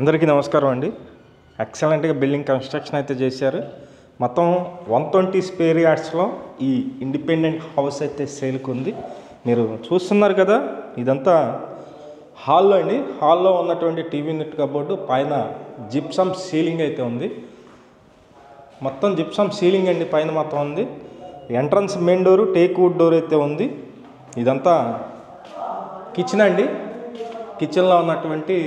అందరికీ నమస్కారం అండి. ఎక్సలెంట్గా బిల్డింగ్ కన్స్ట్రక్షన్ అయితే చేశారు. మొత్తం 120 స్క్వేర్ యార్డ్స్లో ఈ ఇండిపెండెంట్ హౌస్ అయితే సేల్కి ఉంది. మీరు చూస్తున్నారు కదా, ఇదంతా హాల్లో అండి. హాల్లో ఉన్నటువంటి టీవీ నెట్ కబోర్డు పైన జిప్సమ్ సీలింగ్ అయితే ఉంది. మొత్తం జిప్సమ్ సీలింగ్ అండి, పైన మొత్తం ఉంది. Entrance main door teak wood door అయితే ఉంది. ఇదంతా కిచెన్ అండి. కిచెన్లో ఉన్నటువంటి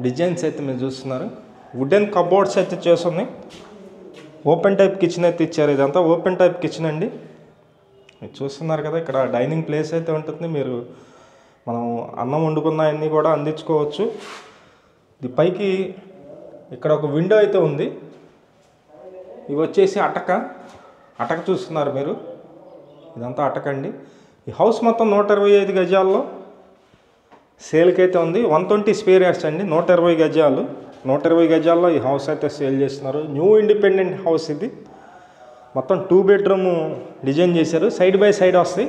డిజైన్స్ అయితే మీరు చూస్తున్నారు. వుడెన్ కబోర్డ్స్ అయితే చేస్తున్నాయి. ఓపెన్ టైప్ కిచెన్ అయితే ఇచ్చారు. ఇదంతా ఓపెన్ టైప్ కిచెన్ అండి. మీరు చూస్తున్నారు కదా, ఇక్కడ డైనింగ్ ప్లేస్ అయితే ఉంటుంది. మీరు మనం అన్నం వండుకున్నవన్నీ కూడా అందించుకోవచ్చు. ఇది పైకి ఇక్కడ ఒక విండో అయితే ఉంది. ఇవి వచ్చేసి అటక చూస్తున్నారు మీరు. ఇదంతా అటక అండి. ఈ హౌస్ మొత్తం 125 గజాల్లో సేల్కి అయితే ఉంది. 120 స్క్వేర్ యార్డ్స్ అండి, 120 గజాలు. 120 గజాల్లో ఈ హౌస్ అయితే సేల్ చేస్తున్నారు. న్యూ ఇండిపెండెంట్ హౌస్ ఇది. మొత్తం 2 బెడ్రూమ్ డిజైన్ చేశారు. సైడ్ బై సైడ్ వస్తాయి.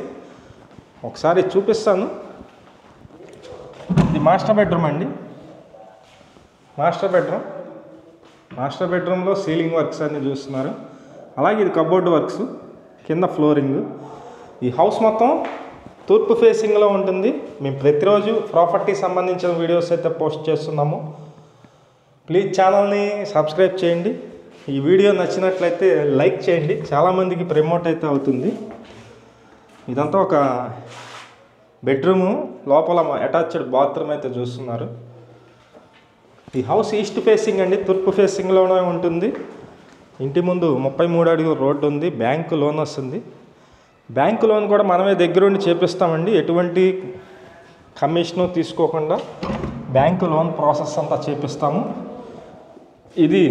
ఒకసారి చూపిస్తాను. ఇది మాస్టర్ బెడ్రూమ్ అండి. మాస్టర్ బెడ్రూమ్లో సీలింగ్ వర్క్స్ అన్నీ చూస్తున్నారు. అలాగే ఇది కబోర్డ్ వర్క్స్, కింద ఫ్లోరింగ్. ఈ హౌస్ మొత్తం తూర్పు ఫేసింగ్లో ఉంటుంది. మేము ప్రతిరోజు ప్రాపర్టీ సంబంధించిన వీడియోస్ అయితే పోస్ట్ చేస్తున్నాము. ప్లీజ్ ఛానల్ని సబ్స్క్రైబ్ చేయండి. ఈ వీడియో నచ్చినట్లయితే లైక్ చేయండి. చాలామందికి ప్రమోట్ అయితే అవుతుంది. ఇదంతా ఒక బెడ్రూము, లోపల అటాచ్డ్ బాత్రూమ్ అయితే చూస్తున్నారు. ఈ హౌస్ ఈస్ట్ ఫేసింగ్ అండి, తూర్పు ఫేసింగ్లోనే ఉంటుంది. ఇంటి ముందు 33 అడుగుల రోడ్డు ఉంది. బ్యాంకు లోన్ వస్తుంది. బ్యాంకు లోన్ కూడా మనమే దగ్గరుండి చేపిస్తామండి. ఎటువంటి కమిషను తీసుకోకుండా బ్యాంకు లోన్ ప్రాసెస్ అంతా చేపిస్తాము. ఇది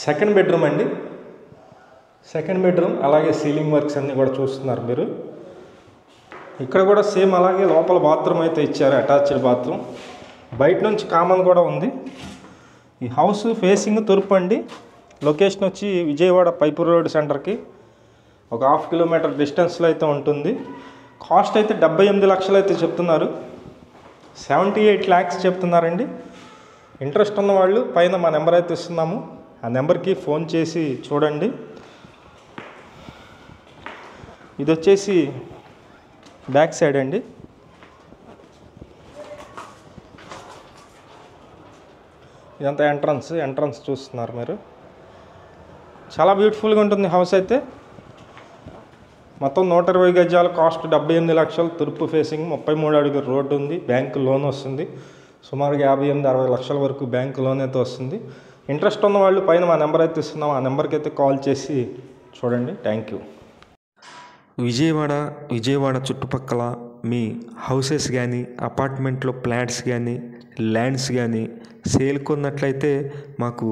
సెకండ్ బెడ్రూమ్ అండి. అలాగే సీలింగ్ వర్క్స్ అన్నీ కూడా చూస్తున్నారు మీరు. ఇక్కడ కూడా సేమ్ అలాగే లోపల బాత్రూమ్ అయితే ఇచ్చారు, అటాచ్డ్ బాత్రూమ్. బయట నుంచి కామన్ కూడా ఉంది. ఈ హౌస్ ఫేసింగ్ తూర్పు అండి. లొకేషన్ వచ్చి విజయవాడ పైపూర్ రోడ్ సెంటర్కి ఒక 1/2 కిలోమీటర్ డిస్టెన్స్లో అయితే ఉంటుంది. కాస్ట్ అయితే 78 లక్షలు అయితే చెప్తున్నారు. 78 lakhs చెప్తున్నారండి. ఇంట్రెస్ట్ ఉన్న వాళ్ళు పైన మా నెంబర్ అయితే ఇస్తున్నాము. ఆ నెంబర్కి ఫోన్ చేసి చూడండి. ఇది వచ్చేసి బ్యాక్ సైడ్ అండి. ఇదంతా ఎంట్రన్స్ చూస్తున్నారు మీరు. చాలా బ్యూటిఫుల్గా ఉంటుంది హౌస్ అయితే. మొత్తం 120 గజాల, కాస్ట్ 78 లక్షలు. తూర్పు ఫేసింగ్, 33 అడుగుల రోడ్డు ఉంది. బ్యాంకు లోన్ వస్తుంది. సుమారుగా 58-60 లక్షల వరకు బ్యాంకు లోన్ అయితే వస్తుంది. ఇంట్రెస్ట్ ఉన్న వాళ్ళు పైన మా నెంబర్ అయితే ఇస్తున్నాం. ఆ నెంబర్కి అయితే కాల్ చేసి చూడండి. Thank you. విజయవాడ చుట్టుపక్కల మీ హౌసెస్ కానీ, అపార్ట్మెంట్లో ఫ్లాట్స్ కానీ, ల్యాండ్స్ కానీ సేల్కి ఉన్నట్లయితే మాకు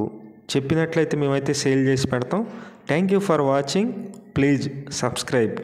చెప్పినట్లయితే మేమైతే సేల్ చేసి పెడతాం. Thank you for watching. Please subscribe.